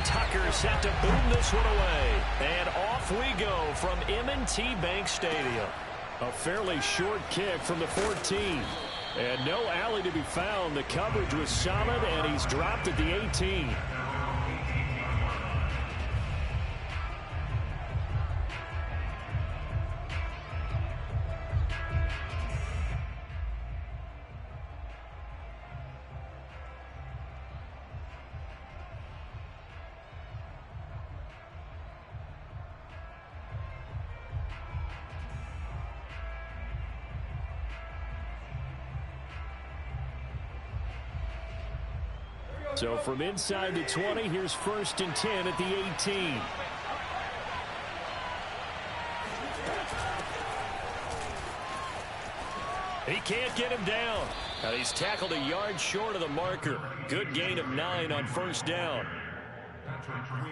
Tucker set to boom this one away. And off we go from M&T Bank Stadium. A fairly short kick from the 14. And no alley to be found. The coverage was solid, and he's dropped at the 18. So from inside the 20, here's 1st and 10 at the 18. He can't get him down. And he's tackled a yard short of the marker. Good gain of 9 on 1st down.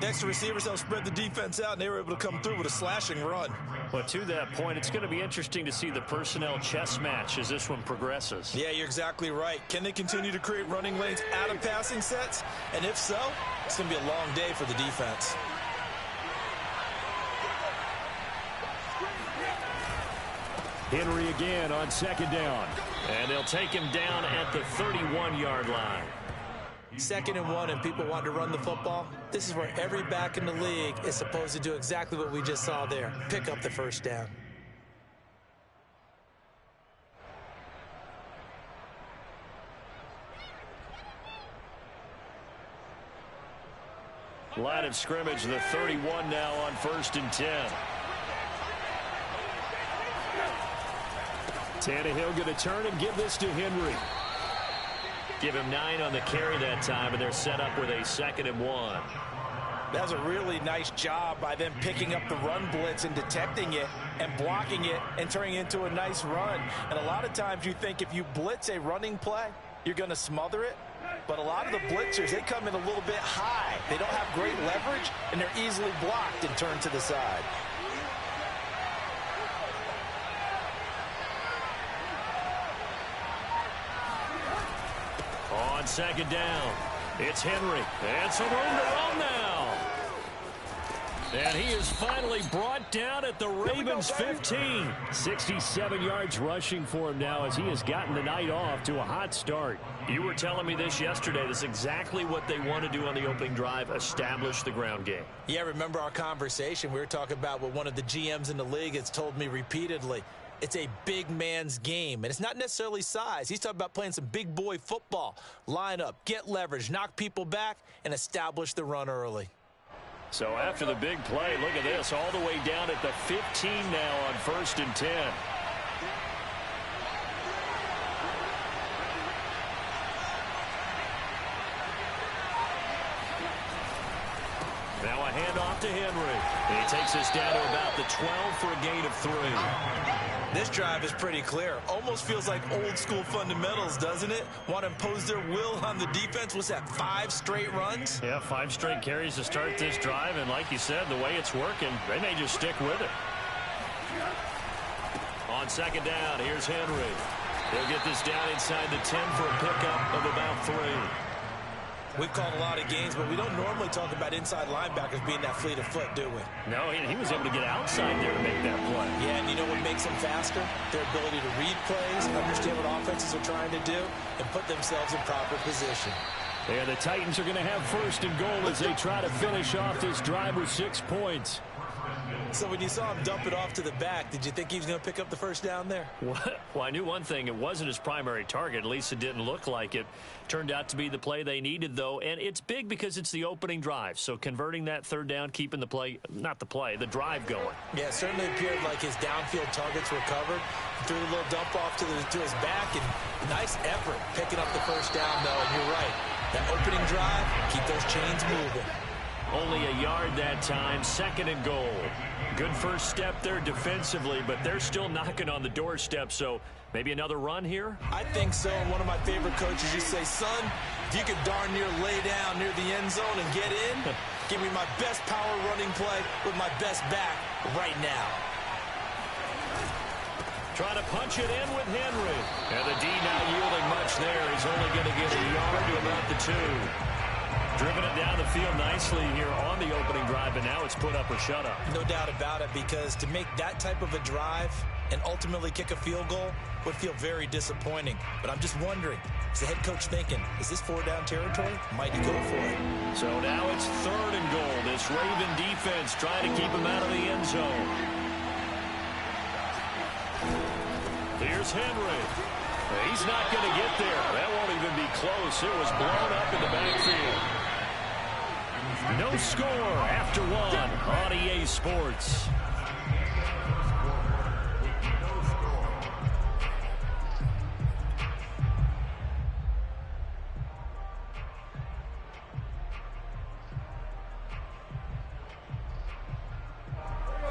Next, the receivers helped spread the defense out, and they were able to come through with a slashing run. But to that point, it's going to be interesting to see the personnel chess match as this one progresses. Yeah, you're exactly right. Can they continue to create running lanes out of passing sets? And if so, it's going to be a long day for the defense. Henry again on 2nd down. And they'll take him down at the 31-yard line. 2nd and 1, and people want to run the football. This is where every back in the league is supposed to do exactly what we just saw there. Pick up the 1st down. Line of scrimmage, the 31 now on 1st and 10. Tannehill going to turn and give this to Henry. Give him 9 on the carry that time, and they're set up with a 2nd and 1. That's a really nice job by them picking up the run blitz and detecting it and blocking it and turning it into a nice run. And a lot of times you think if you blitz a running play, you're going to smother it. But a lot of the blitzers, they come in a little bit high. They don't have great leverage, and they're easily blocked and turned to the side. On 2nd down, it's Henry. And some room to run now. And he is finally brought down at the Ravens' 15. 67 yards rushing for him now as he has gotten the night off to a hot start. You were telling me this yesterday. This is exactly what they want to do on the opening drive, establish the ground game. Yeah, remember our conversation? We were talking about what one of the GMs in the league has told me repeatedly. It's a big man's game, and it's not necessarily size. He's talking about playing some big boy football. Line up, get leverage, knock people back, and establish the run early. So after the big play, look at this, all the way down at the 15 now on 1st and 10. Now a handoff to Henry. And he takes us down to about the 12 for a gain of 3. This drive is pretty clear. Almost feels like old school fundamentals, doesn't it? Want to impose their will on the defense. What's that, 5 straight runs? Yeah, 5 straight carries to start this drive. And like you said, the way it's working, they may just stick with it. On 2nd down, here's Henry. He'll get this down inside the 10 for a pickup of about 3. We've called a lot of games, but we don't normally talk about inside linebackers being that fleet of foot, do we? No, he was able to get outside there to make that play. Yeah, and you know what makes them faster? Their ability to read plays, understand what offenses are trying to do, and put themselves in proper position. And the Titans are going to have 1st and goal as they try to finish off this drive with 6 points. So when you saw him dump it off to the back, did you think he was going to pick up the 1st down there? Well, I knew one thing. It wasn't his primary target. At least it didn't look like it. Turned out to be the play they needed, though. And it's big because it's the opening drive. So converting that 3rd down, keeping the play, not the play, the drive going. Yeah, it certainly appeared like his downfield targets were covered. Threw a little dump off to his back, and nice effort picking up the 1st down, though. And you're right. That opening drive, keep those chains moving. Only a yard that time, 2nd and goal. Good first step there defensively, but they're still knocking on the doorstep, so maybe another run here? I think so, and one of my favorite coaches used to say, son, if you could darn near lay down near the end zone and get in, give me my best power running play with my best back right now. Trying to punch it in with Henry. And the D not yielding much there. He's only going to get a yard to about the 2. driven it down the field nicely here on the opening drive, and now it's put up or shut up. No doubt about it, because to make that type of a drive and ultimately kick a field goal would feel very disappointing. But I'm just wondering, is the head coach thinking, is this 4-down territory? Might he go for it? So now it's 3rd and goal. This Raven defense trying to keep him out of the end zone. Here's Henry. He's not going to get there. That won't even be close. It was blown up in the backfield. No score after 1 on EA Sports.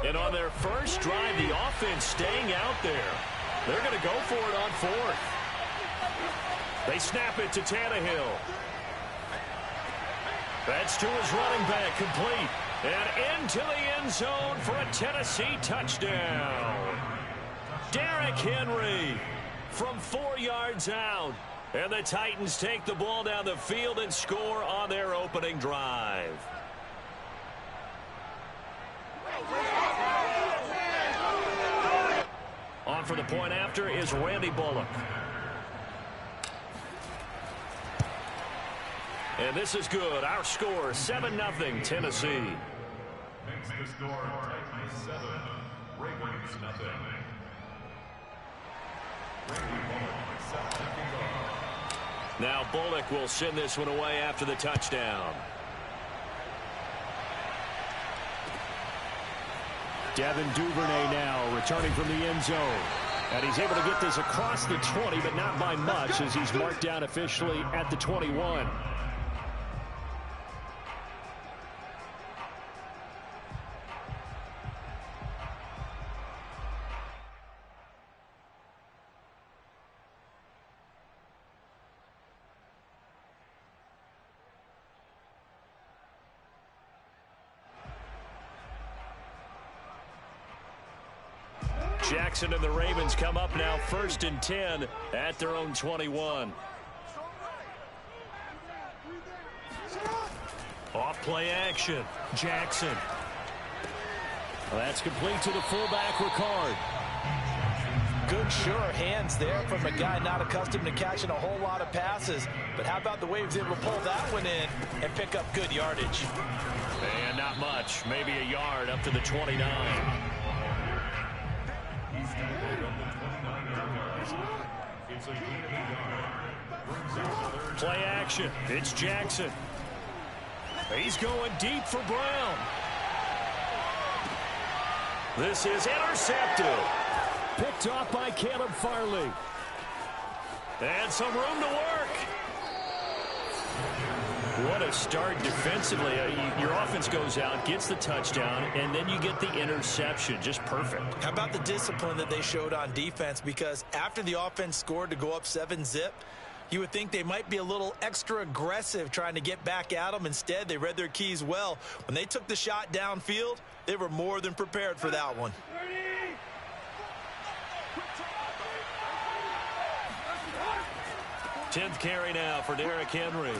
And on their first drive, the offense staying out there. They're going to go for it on 4th. They snap it to Tannehill. That's to his running back, complete. And into the end zone for a Tennessee touchdown. Derrick Henry from 4 yards out. And the Titans take the ball down the field and score on their opening drive. On for the point after is Randy Bullock. And this is good. Our score, 7-0 Tennessee. Makes the score Titans 7, Ravens nothing. Now Bullock will send this one away after the touchdown. Devin Duvernay now returning from the end zone. And he's able to get this across the 20, but not by much, as he's marked down officially at the 21. Jackson and the Ravens come up now 1st and 10 at their own 21. Off play action. Jackson. That's complete to the fullback, Ricard. Good, sure hands there from a guy not accustomed to catching a whole lot of passes. But how about the way he was able to pull that one in and pick up good yardage? And not much. Maybe a yard up to the 29. Play action. It's Jackson. He's going deep for Brown. This is intercepted. Picked off by Caleb Farley. And some room to work. What a start defensively. Your offense goes out, gets the touchdown, and then you get the interception. Just perfect. How about the discipline that they showed on defense? Because after the offense scored to go up 7-zip, you would think they might be a little extra aggressive trying to get back at them. Instead, they read their keys well. When they took the shot downfield, they were more than prepared for that one. Tenth carry now for Derrick Henry.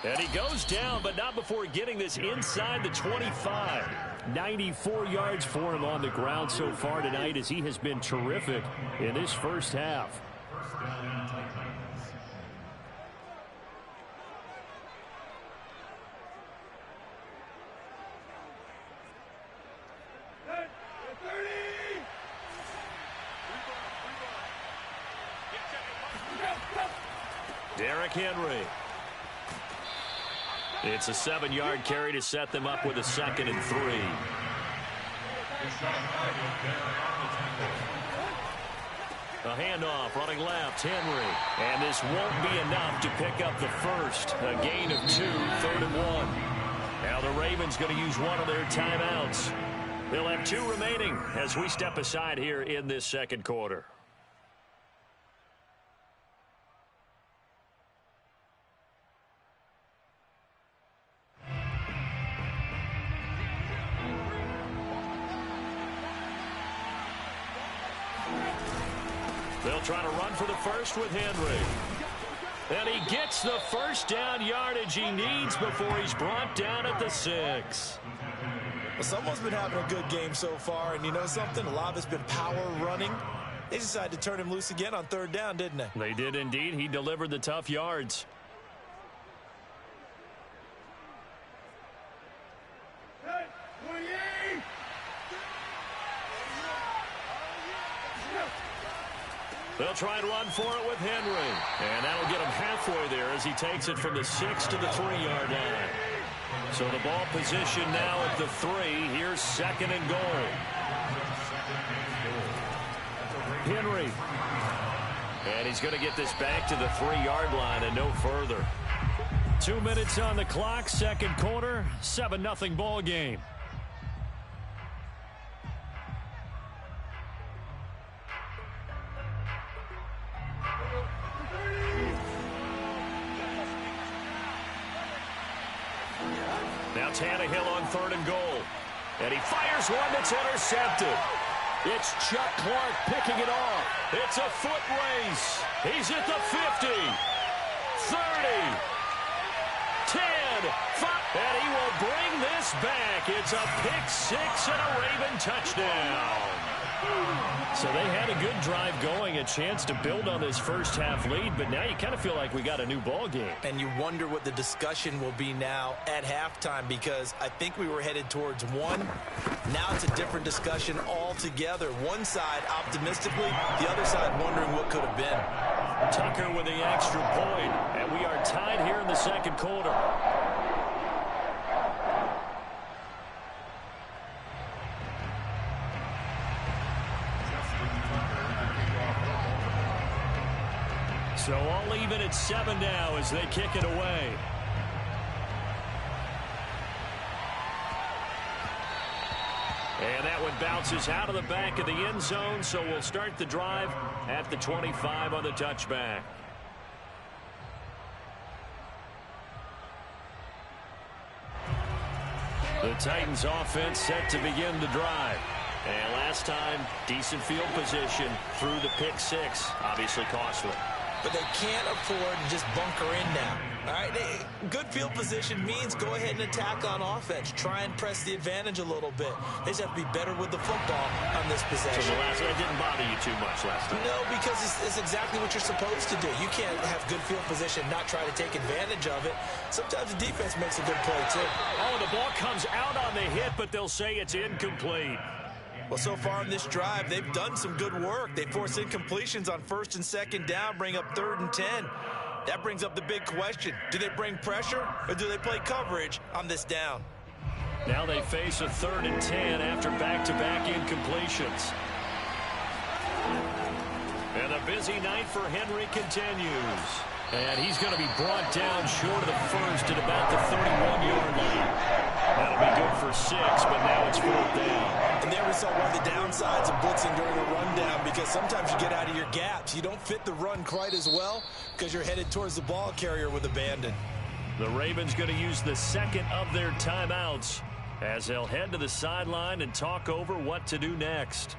And he goes down, but not before getting this inside the 25. 94 yards for him on the ground so far tonight, as he has been terrific in this first half. Derrick Henry. It's a 7-yard carry to set them up with a 2nd and 3. A handoff running left, Henry. And this won't be enough to pick up the first. A gain of 2, 3rd and 1. Now the Ravens going to use one of their timeouts. They'll have 2 remaining as we step aside here in this second quarter. They'll try to run for the first with Henry. And he gets the first down yardage he needs before he's brought down at the 6. Well, someone's been having a good game so far, and you know something? A lot of it's been power running. They decided to turn him loose again on 3rd down, didn't they? They did indeed. He delivered the tough yards. They'll try and run for it with Henry. And that'll get him halfway there as he takes it from the 6 to the 3-yard line. So the ball position now at the 3. Here's 2nd and goal. Henry. And he's going to get this back to the 3-yard line and no further. 2 minutes on the clock, 2nd quarter, 7-0 ball game. Now Tannehill on 3rd and goal. And he fires one that's intercepted. It's Chuck Clark picking it off. It's a foot race. He's at the 50, 30, 10, 5, and he will bring this back. It's a pick-6 and a Raven touchdown. So they had a good drive going, a chance to build on this first-half lead, but now you kind of feel like we got a new ball game. And you wonder what the discussion will be now at halftime, because I think we were headed towards 1. Now it's a different discussion altogether. One side optimistically, the other side wondering what could have been. Tucker with the extra point, and we are tied here in the 2nd quarter. So all even at 7 now as they kick it away. And that one bounces out of the back of the end zone, so we'll start the drive at the 25 on the touchback. The Titans offense set to begin the drive. And last time, decent field position through the pick-6, obviously costly. But they can't afford to just bunker in now. All right, good field position means go ahead and attack on offense. Try and press the advantage a little bit. They just have to be better with the football on this possession. So the last one didn't bother you too much last time? No, because it's exactly what you're supposed to do. You can't have good field position, not try to take advantage of it. Sometimes the defense makes a good play, too. Oh, the ball comes out on the hit, but they'll say it's incomplete. Well, so far in this drive, they've done some good work. They force incompletions on 1st and 2nd down, bring up 3rd and 10. That brings up the big question. Do they bring pressure or do they play coverage on this down? Now they face a 3rd and 10 after back-to-back incompletions. And a busy night for Henry continues. And he's going to be brought down short of the first at about the 31-yard line. That'll be good for 6, but now it's 4th down. And there we saw one of the downsides of blitzing during a rundown, because sometimes you get out of your gaps. You don't fit the run quite as well because you're headed towards the ball carrier with abandon. The Ravens going to use the 2nd of their timeouts as they'll head to the sideline and talk over what to do next.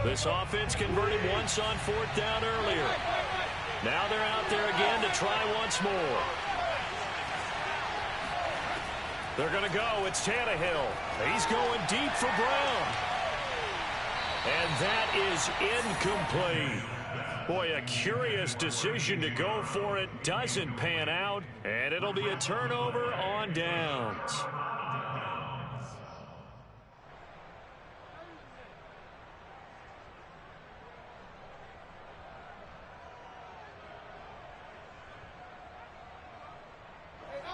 This offense converted once on 4th down earlier. Now they're out there again to try once more. They're going to go. It's Tannehill. He's going deep for Brown. And that is incomplete. Boy, a curious decision to go for it. Doesn't pan out. And it'll be a turnover on downs.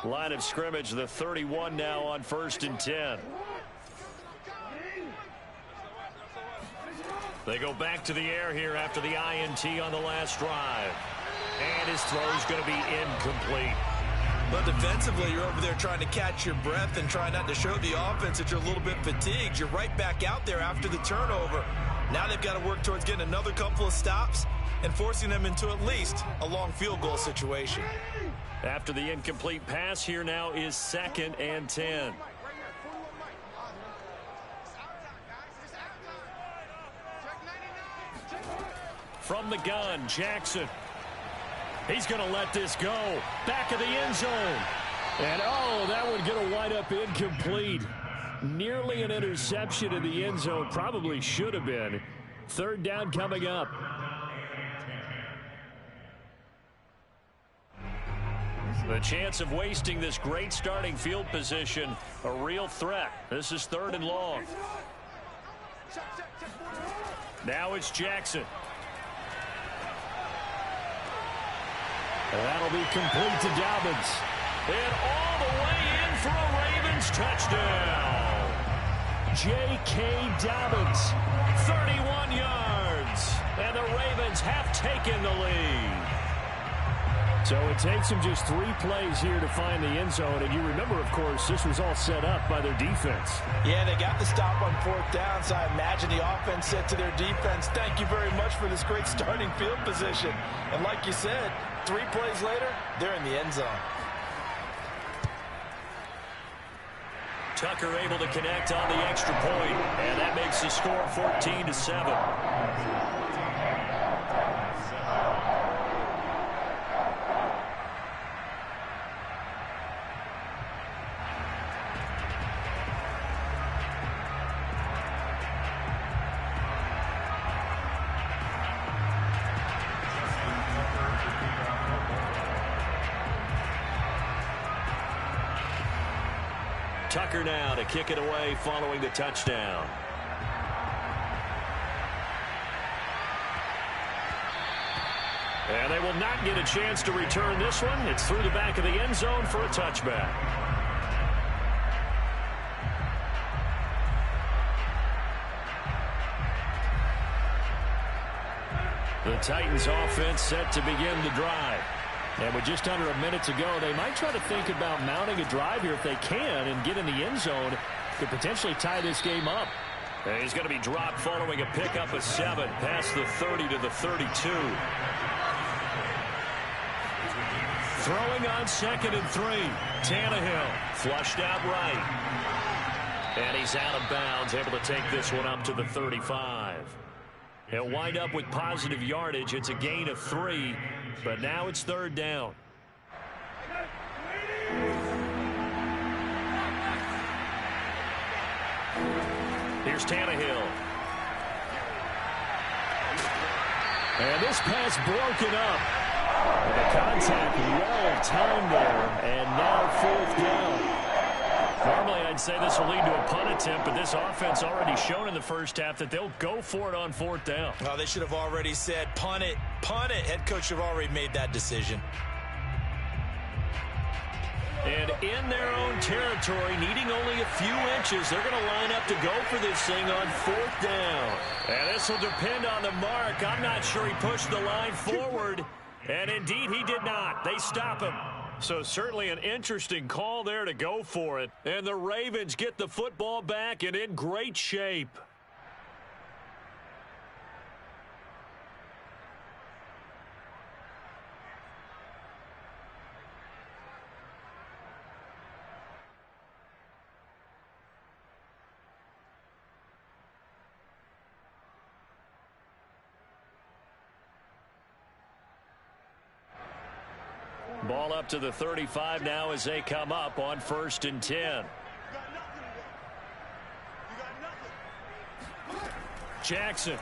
Line of scrimmage, the 31 now on 1st and 10. They go back to the air here after the INT on the last drive. And his throw is going to be incomplete. But defensively, you're over there trying to catch your breath and try not to show the offense that you're a little bit fatigued. You're right back out there after the turnover. Now they've got to work towards getting another couple of stops and forcing them into at least a long field goal situation. After the incomplete pass, here now is 2nd and 10. From the gun, Jackson. He's going to let this go. Back of the end zone. And, oh, that one going to wind up incomplete. Nearly an interception in the end zone. Probably should have been. 3rd down coming up. The chance of wasting this great starting field position, a real threat. This is 3rd and long. Now it's Jackson. And that'll be complete to Dobbins. And all the way in for a Ravens touchdown. J.K. Dobbins, 31 yards. And the Ravens have taken the lead. So it takes them just 3 plays here to find the end zone. And you remember, of course, this was all set up by their defense. Yeah, they got the stop on 4th down, so I imagine the offense said to their defense, thank you very much for this great starting field position. And like you said, 3 plays later, they're in the end zone. Tucker able to connect on the extra point, and that makes the score 14-7. Tucker now to kick it away following the touchdown. And they will not get a chance to return this one. It's through the back of the end zone for a touchback. The Titans offense set to begin the drive. And with just under a minute to go, they might try to think about mounting a drive here if they can and get in the end zone. Could potentially tie this game up. And he's going to be dropped following a pickup of 7 past the 30 to the 32. Throwing on 2nd and 3. Tannehill flushed out right. And he's out of bounds, able to take this one up to the 35. He'll wind up with positive yardage. It's a gain of 3, but now it's 3rd down. Here's Tannehill. And this pass broken up. And the contact well timed there, and now 4th down. Normally, I'd say this will lead to a punt attempt, but this offense already shown in the first half that they'll go for it on 4th down. Well, they should have already said, punt it, punt it. Head coach should have already made that decision. And in their own territory, needing only a few inches, they're going to line up to go for this thing on 4th down. And this will depend on the mark. I'm not sure he pushed the line forward, and indeed he did not. They stop him. So certainly an interesting call there to go for it. And the Ravens get the football back and in great shape. Ball up to the 35 now as they come up on 1st and 10. Jackson.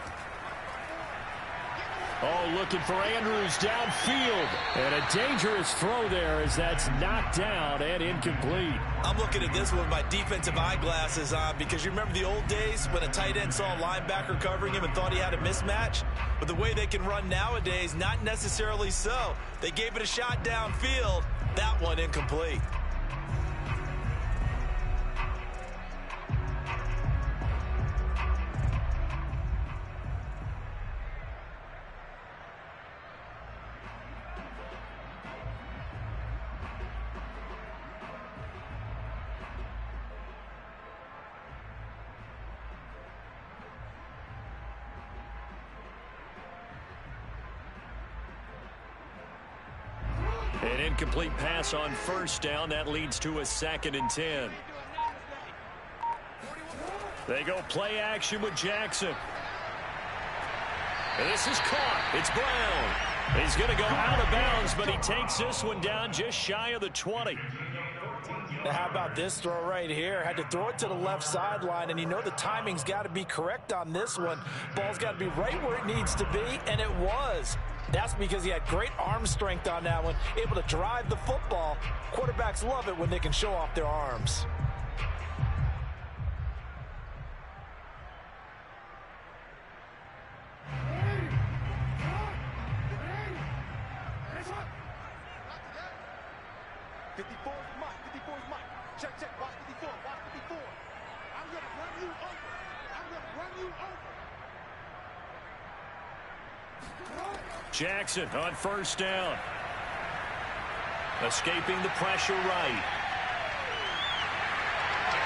Oh, looking for Andrews downfield. And a dangerous throw there as that's knocked down and incomplete. I'm looking at this with my defensive eyeglasses on because you remember the old days when a tight end saw a linebacker covering him and thought he had a mismatch? But the way they can run nowadays, not necessarily so. They gave it a shot downfield. That one incomplete. An incomplete pass on first down. That leads to a 2nd and 10. They go play action with Jackson. And this is caught. It's Brown. He's going to go out of bounds, but he takes this one down just shy of the 20. Now, how about this throw right here? Had to throw it to the left sideline, and you know the timing's got to be correct on this one. Ball's got to be right where it needs to be, and it was. That's because he had great arm strength on that one, able to drive the football. Quarterbacks love it when they can show off their arms. Jackson on first down. Escaping the pressure right.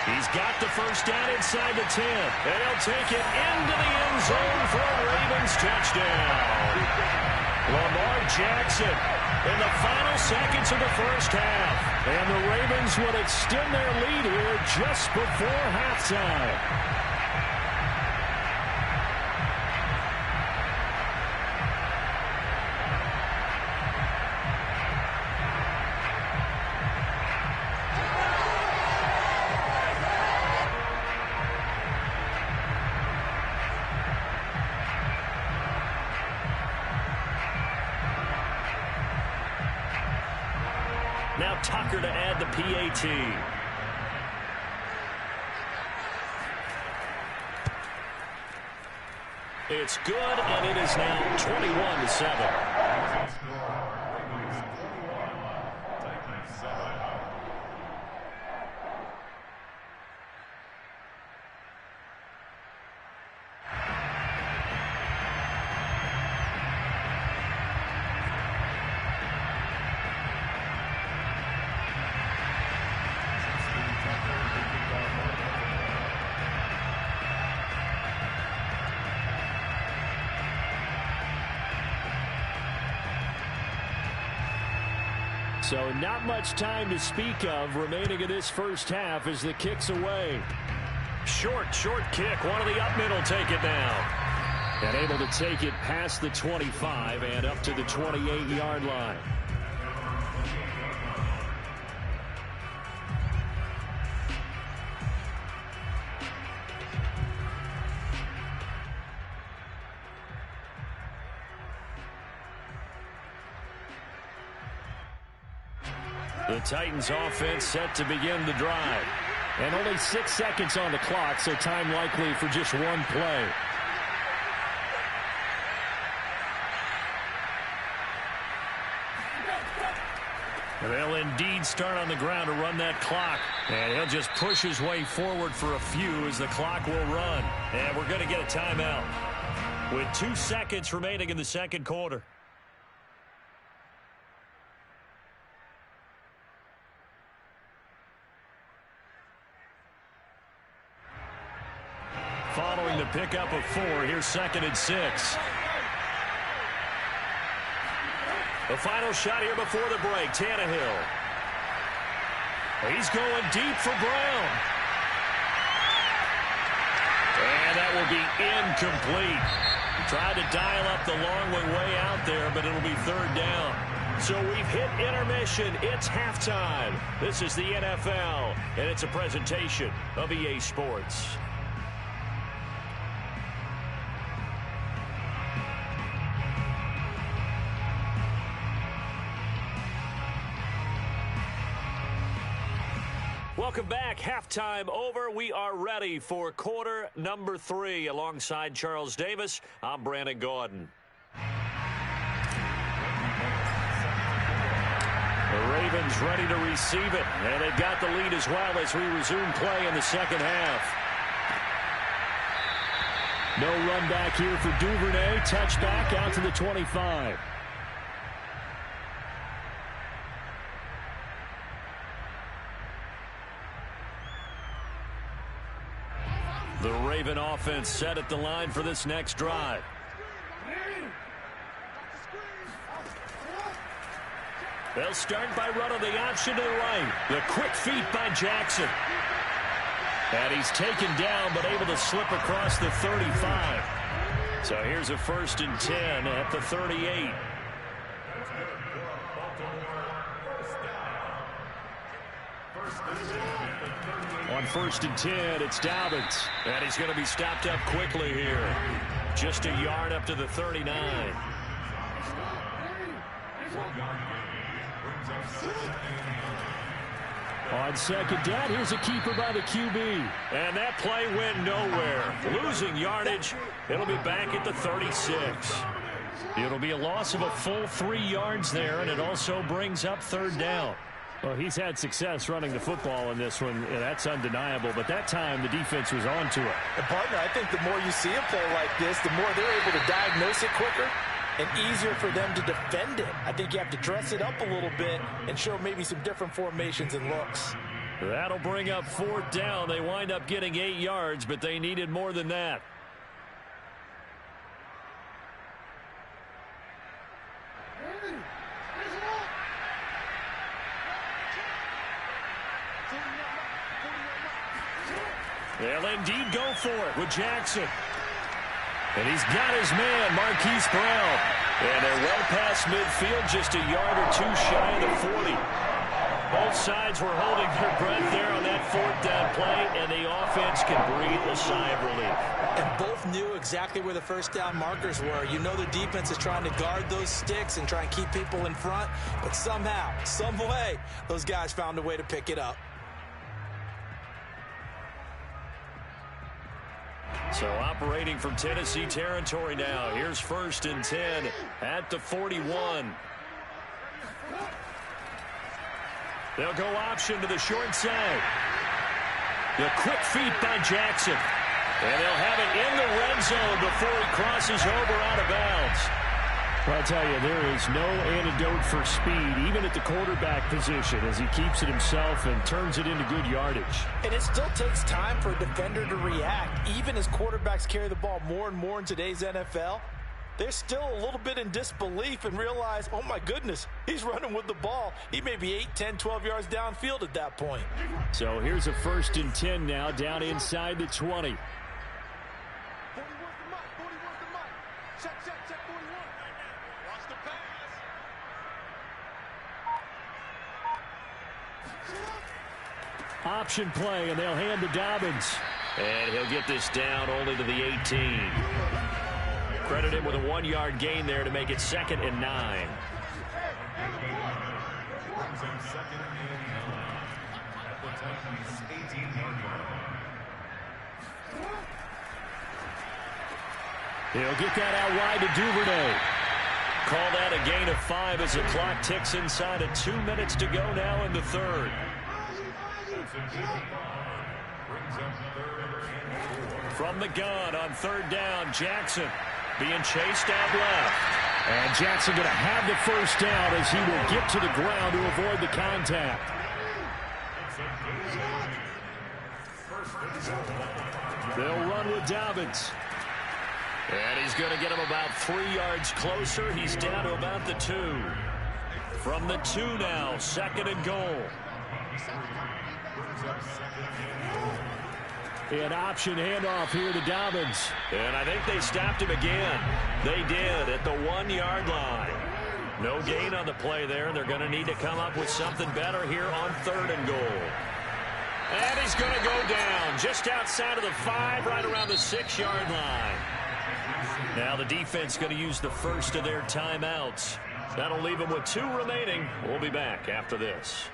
He's got the first down inside the 10. And he'll take it into the end zone for a Ravens touchdown. Lamar Jackson in the final seconds of the first half. And the Ravens would extend their lead here just before halftime. Now Tucker to add the PAT. It's good, and it is now 21-7. So not much time to speak of remaining in this first half as the kick's away. Short kick. One of the up middle take it now. And able to take it past the 25 and up to the 28-yard line. The Titans offense set to begin the drive. And only 6 seconds on the clock, so time likely for just one play. They'll indeed start on the ground to run that clock. And he'll just push his way forward for a few as the clock will run. And we're going to get a timeout with 2 seconds remaining in the second quarter. Following the pickup of 4, here's 2nd and 6. The final shot here before the break, Tannehill. He's going deep for Brown. And that will be incomplete. Tried to dial up the long way out there, but it'll be 3rd down. So we've hit intermission. It's halftime. This is the NFL, and it's a presentation of EA Sports. Welcome back. Halftime over. We are ready for quarter number 3. Alongside Charles Davis, I'm Brandon Gordon. The Ravens ready to receive it, and they've got the lead as well as we resume play in the second half. No run back here for Duvernay. Touchback out to the 25. The Raven offense set at the line for this next drive. They'll start by running the option to the right. The quick feet by Jackson. And he's taken down, but able to slip across the 35. So here's a 1st and 10 at the 38. On 1st and 10, it's Dobbins. And he's going to be stopped up quickly here. Just a yard up to the 39. On 2nd down, here's a keeper by the QB. And that play went nowhere. Losing yardage. It'll be back at the 36. It'll be a loss of a full 3 yards there, and it also brings up 3rd down. Well, he's had success running the football in this one, and that's undeniable. But that time, the defense was on to it. And partner, I think the more you see a play like this, the more they're able to diagnose it quicker and easier for them to defend it. I think you have to dress it up a little bit and show maybe some different formations and looks. That'll bring up 4th down. They wind up getting 8 yards, but they needed more than that. They'll indeed go for it with Jackson. And he's got his man, Marquise Brown. And they're well past midfield, just a yard or 2 shy of the 40. Both sides were holding their breath there on that 4th down play, and the offense can breathe a sigh of relief. And both knew exactly where the 1st down markers were. You know the defense is trying to guard those sticks and try and keep people in front, but somehow, some way, those guys found a way to pick it up. So operating from Tennessee territory now. Here's 1st and 10 at the 41. They'll go option to the short side. The quick feet by Jackson. And they'll have it in the red zone before he crosses over out of bounds. Well, I'll tell you, there is no antidote for speed, even at the quarterback position, as he keeps it himself and turns it into good yardage. And it still takes time for a defender to react. Even as quarterbacks carry the ball more and more in today's NFL, they're still a little bit in disbelief and realize, oh my goodness, he's running with the ball. He may be 8, 10, 12 yards downfield at that point. So here's a 1st and 10 now, down inside the 20. Option play, and they'll hand to Dobbins. And he'll get this down only to the 18. Credit him with a 1-yard gain there to make it 2nd and 9. He'll get that out wide to Duvernay. Call that a gain of 5 as the clock ticks inside of 2 minutes to go now in the 3rd. From the gun on 3rd down, Jackson being chased out left. And Jackson going to have the 1st down as he will get to the ground to avoid the contact. They'll run with Dobbins. And he's going to get him about 3 yards closer. He's down to about the 2. From the 2 now, 2nd and goal. An option handoff here to Dobbins. And I think they stopped him again. They did at the 1-yard line. No gain on the play there. They're going to need to come up with something better here on 3rd and goal. And he's going to go down just outside of the 5, right around the 6-yard line. Now the defense going to use the first of their timeouts. That'll leave them with 2 remaining. We'll be back after this.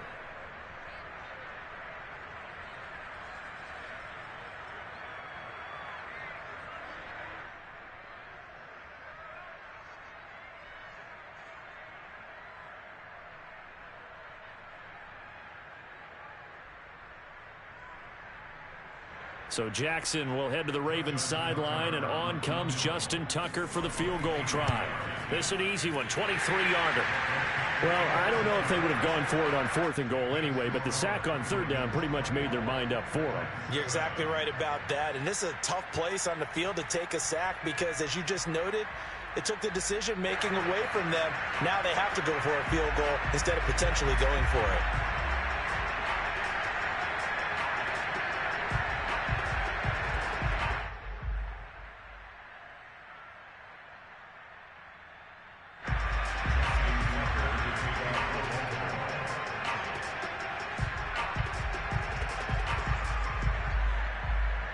So Jackson will head to the Ravens sideline, and on comes Justin Tucker for the field goal try. This is an easy one, 23-yarder. Well, I don't know if they would have gone for it on 4th and goal anyway, but the sack on 3rd down pretty much made their mind up for them. You're exactly right about that, and this is a tough place on the field to take a sack because, as you just noted, It took the decision-making away from them. Now they have to go for a field goal instead of potentially going for it.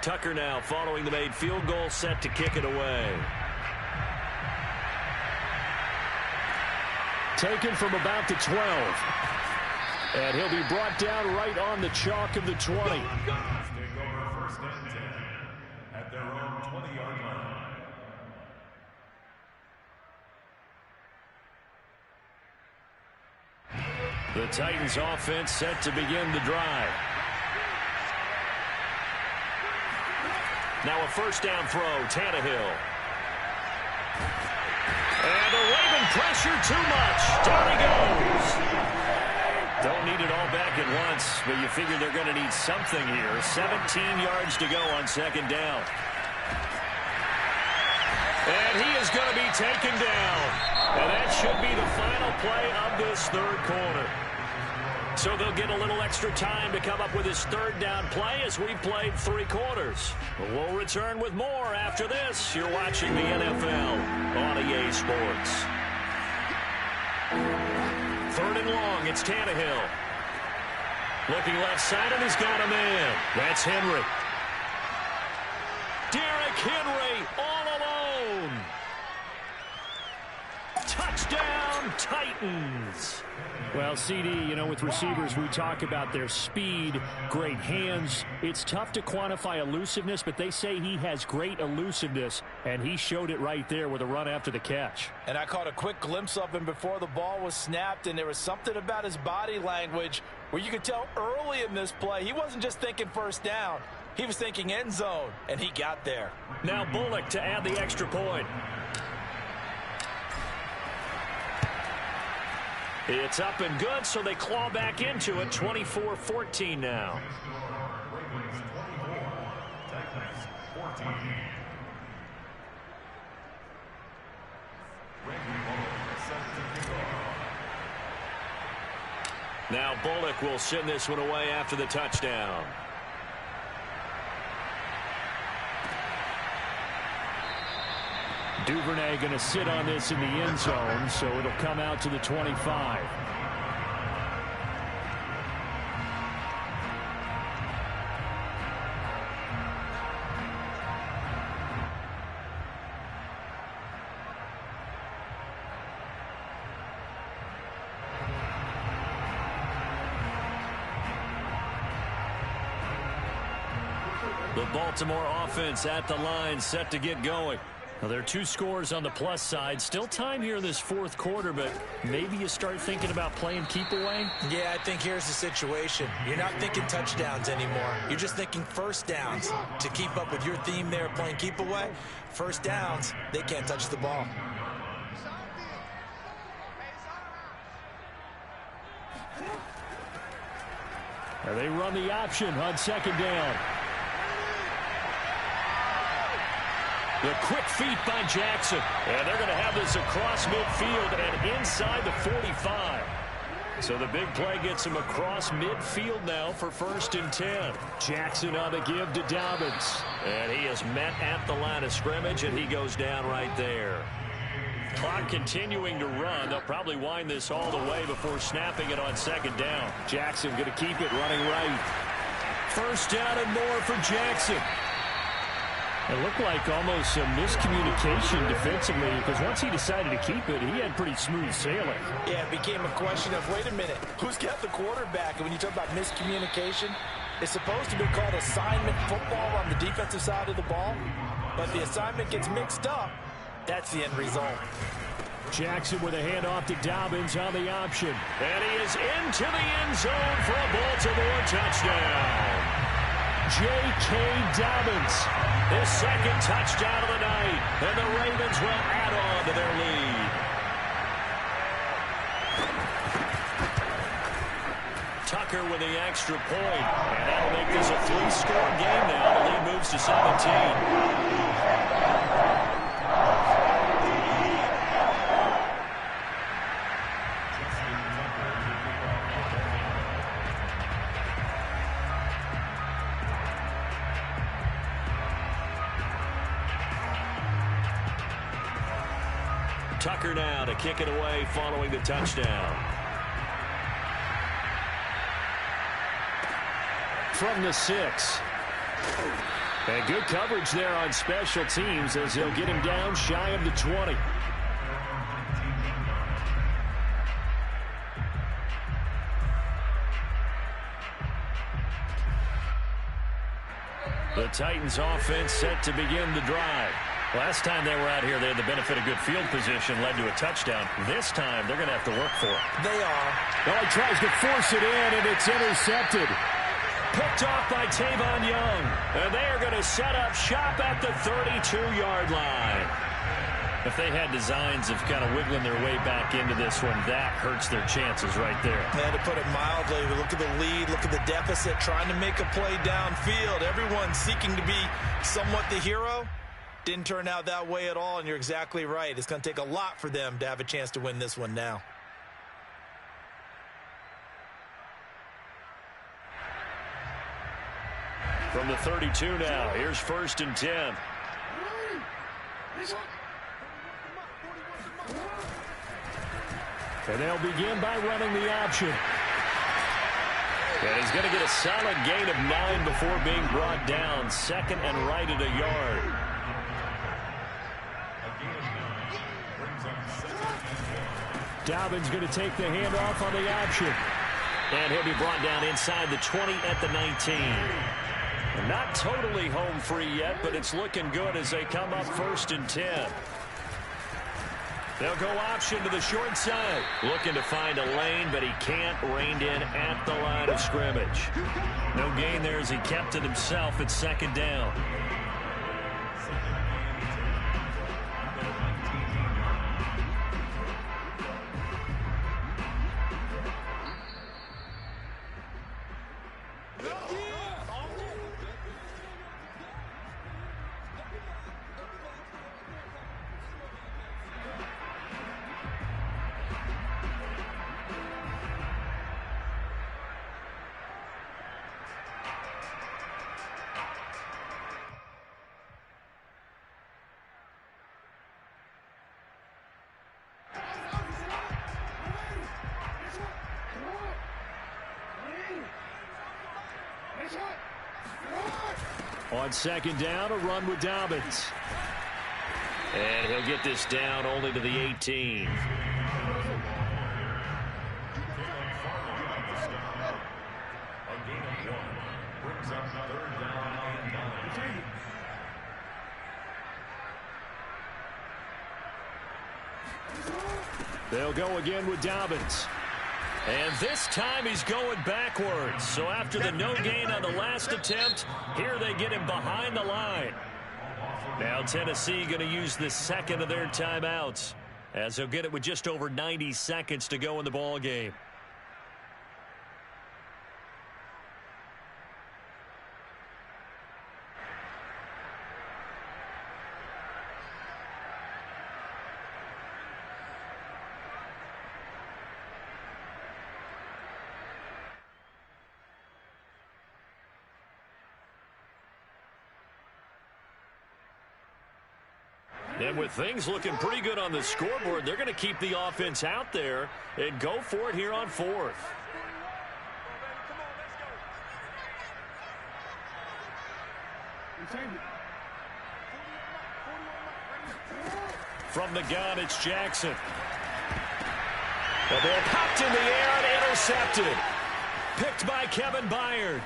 Tucker now following the made field goal, set to kick it away. Taken from about the 12. And he'll be brought down right on the chalk of the 20. Take over first and 10 at their own 20-yard line. The Titans offense set to begin the drive. Now a first down throw, Tannehill. And the Raven pressure too much. Down he goes. Don't need it all back at once, but you figure they're going to need something here. 17 yards to go on second down. And he is going to be taken down. And that should be the final play of this third quarter. So they'll get a little extra time to come up with his third down play as we've played 3 quarters. We'll return with more after this. You're watching the NFL on EA Sports. Third and long, it's Tannehill. Looking left side, and he's got a man. That's Henry. Derrick Henry all alone. Touchdown, Titans. Well, CD, you know, with receivers, we talk about their speed, great hands. It's tough to quantify elusiveness, but they say he has great elusiveness, and he showed it right there with a run after the catch. And I caught a quick glimpse of him before the ball was snapped, and there was something about his body language where you could tell early in this play he wasn't just thinking first down. He was thinking end zone, and he got there. Now Bullock to add the extra point. It's up and good, so they claw back into it. 24-14 now. Ravens 24, Titans 14. Randy Bullock set to kick off. Now Bullock will send this one away after the touchdown. Duvernay going to sit on this in the end zone, so it'll come out to the 25. The Baltimore offense at the line, set to get going. Well, there are 2 scores on the plus side. Still time here in this fourth quarter, but maybe you start thinking about playing keep away? Yeah, I think here's the situation. You're not thinking touchdowns anymore. You're just thinking first downs. To keep up with your theme there, playing keep away, first downs, they can't touch the ball. Now they run the option on second down. The quick feet by Jackson. And they're going to have this across midfield and inside the 45. So the big play gets him across midfield now for first and 10. Jackson on the give to Dobbins. And he is met at the line of scrimmage, and he goes down right there. Clock continuing to run. They'll probably wind this all the way before snapping it on second down. Jackson going to keep it running right. First down and more for Jackson. It looked like almost a miscommunication defensively, because once he decided to keep it, he had pretty smooth sailing. Yeah, it became a question of, wait a minute, who's got the quarterback? And when you talk about miscommunication, it's supposed to be called assignment football on the defensive side of the ball. But the assignment gets mixed up. That's the end result. Jackson with a handoff to Dobbins on the option. And he is into the end zone for a Baltimore touchdown. J.K. Dobbins, his second touchdown of the night, and the Ravens will add on to their lead. Tucker with the extra point, and that'll make this a 3-score game now. The lead moves to 17. Tucker now to kick it away following the touchdown. From the 6. And good coverage there on special teams as they'll get him down shy of the 20. The Titans offense set to begin the drive. Last time they were out here, they had the benefit of good field position, led to a touchdown. This time, they're going to have to work for it. They are. Oh, he tries to force it in, and it's intercepted. Picked off by Tavon Young. And they are going to set up shop at the 32-yard line. If they had designs of kind of wiggling their way back into this one, that hurts their chances right there. And to put it mildly, look at the lead, look at the deficit, trying to make a play downfield. Everyone seeking to be somewhat the hero. Didn't turn out that way at all, and you're exactly right. It's going to take a lot for them to have a chance to win this one now. From the 32 now, here's 1st and 10. And they'll begin by running the option. And he's going to get a solid gain of 9 before being brought down. 2nd and right at a yard. Dobbins going to take the handoff on the option. And he'll be brought down inside the 20 at the 19. Not totally home free yet, but it's looking good as they come up 1st and 10. They'll go option to the short side. Looking to find a lane, but he can't. Reined in at the line of scrimmage. No gain there as he kept it himself at 2nd down. On 2nd down, a run with Dobbins. And he'll get this down only to the 18. They'll go again with Dobbins. And this time he's going backwards. So after the no gain on the last attempt, here they get him behind the line. Now Tennessee going to use the 2nd of their timeouts as they'll get it with just over 90 seconds to go in the ball game. And with things looking pretty good on the scoreboard, they're going to keep the offense out there and go for it here on 4th. From the gun, it's Jackson. The ball popped in the air and intercepted. Picked by Kevin Byard.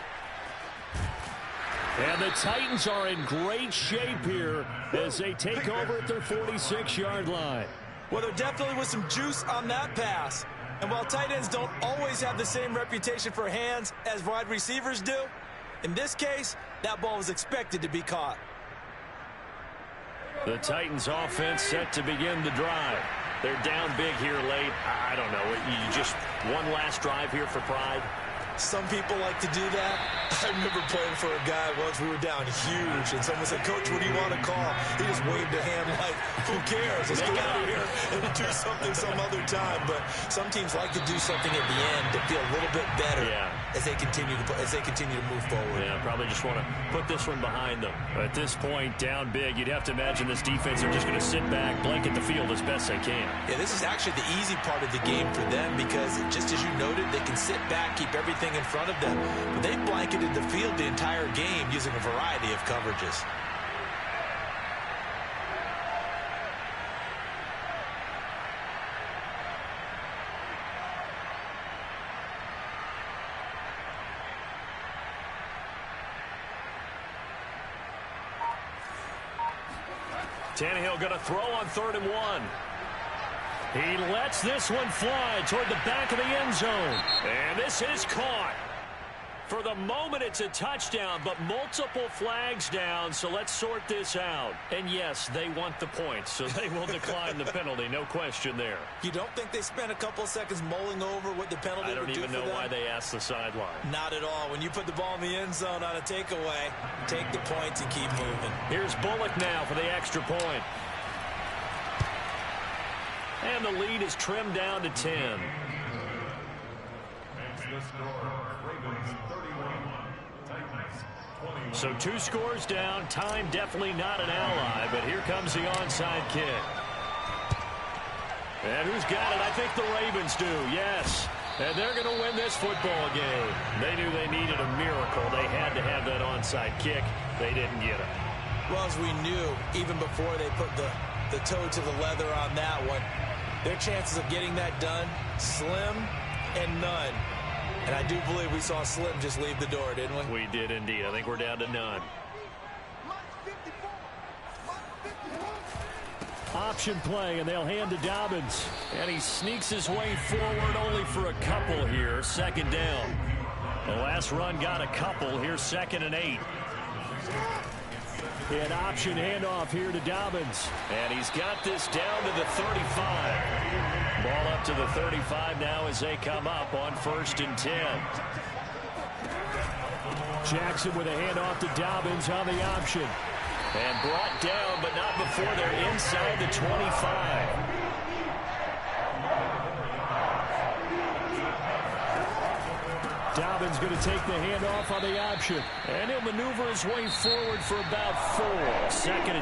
And the Titans are in great shape here as they take over at their 46-yard line. Well, there definitely was some juice on that pass. And while tight ends don't always have the same reputation for hands as wide receivers do, in this case, that ball was expected to be caught. The Titans offense set to begin the drive. They're down big here late. I don't know. You just one last drive here for pride. Some people like to do that. I remember playing for a guy once. We were down huge, and someone said, "Coach, what do you want to call?" He just waved a hand like, "Who cares? Let's get out of here and do something some other time." But some teams like to do something at the end to feel a little bit better as they continue to move forward. Yeah, probably just want to put this one behind them. At this point, down big, you'd have to imagine this defense are just going to sit back, blanket the field as best they can. Yeah, this is actually the easy part of the game for them because, just as you noted, they can sit back, keep everything in front of them. But they've blanketed the field the entire game using a variety of coverages. Tannehill going to throw on 3rd and 1. He lets this one fly toward the back of the end zone. And this is caught. For the moment, it's a touchdown, but multiple flags down, so let's sort this out. And yes, they want the points, so they will decline the penalty, no question there. You don't think they spent a couple seconds mulling over what the penalty would do for them? I don't even know why they asked the sideline. Not at all. When you put the ball in the end zone on a takeaway, take the points and keep moving. Here's Bullock now for the extra point. And the lead is trimmed down to 10. So 2 scores down. Time definitely not an ally, but here comes the onside kick. And who's got it? I think the Ravens do, yes. And they're going to win this football game. They knew they needed a miracle. They had to have that onside kick. They didn't get it. Well, as we knew, even before they put the toe to the leather on that one, their chances of getting that done, slim and none. And I do believe we saw Slim just leave the door, didn't we? We did indeed. I think we're down to none. Option play, and they'll hand to Dobbins. And he sneaks his way forward only for a couple here. 2nd down. The last run got a couple. Here's 2nd and 8. An option handoff here to Dobbins. And he's got this down to the 35. Ball up to the 35 now as they come up on 1st and 10. Jackson with a handoff to Dobbins on the option. And brought down, but not before they're inside the 25. Dobbins going to take the handoff on the option. And he'll maneuver his way forward for about 4. 2nd and